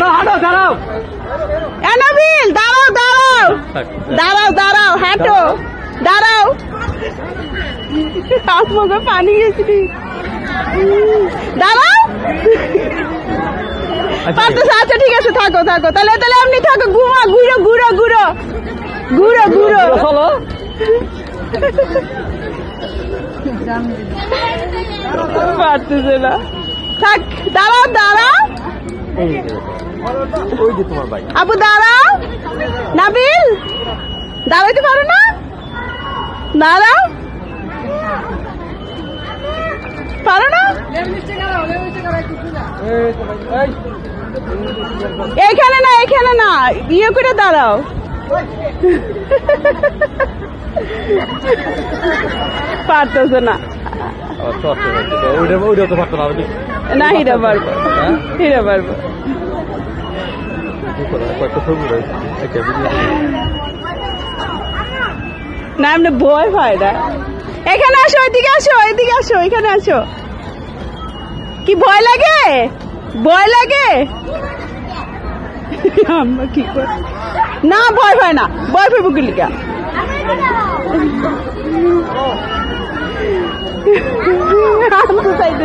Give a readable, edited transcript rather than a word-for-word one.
হাঁটো দাঁড়াও নাবিল দাঁড়াও দাঁড়াও দাঁড়াও দাঁড়াও হাঁটো দাঁড়াও আমাকে পানি গেছিলি দাঁড়াও পারতেছে আচ্ছা ঠিক আছে থাকো থাকো তাহলে তাহলে আপনি থাকো ঘুমা ঘুরো ঘুরো ঘুরো ঘুরো ঘুরো চলো পারতেছে না থাক দাঁড়াও দাঁড়াও ওই যে তোমার ভাই আপু দাঁড়াও নাবিল দাঁড়াইতে পারো না দাঁড়াও পারো না এইখানে না এইখানে না ইয়ে করে দাঁড়াও পারতেছে না ওইটা তো পারতো না হিরা পারবো হিরা পারবো না এমনি ভয় পায় না এখানে আসো ওইদিকে আসো এদিকে আসো এখানে আসো কি ভয় লাগে ভয় লাগে আমরা কি কর না ভয় পায় না ভয় পাইব গুলিকা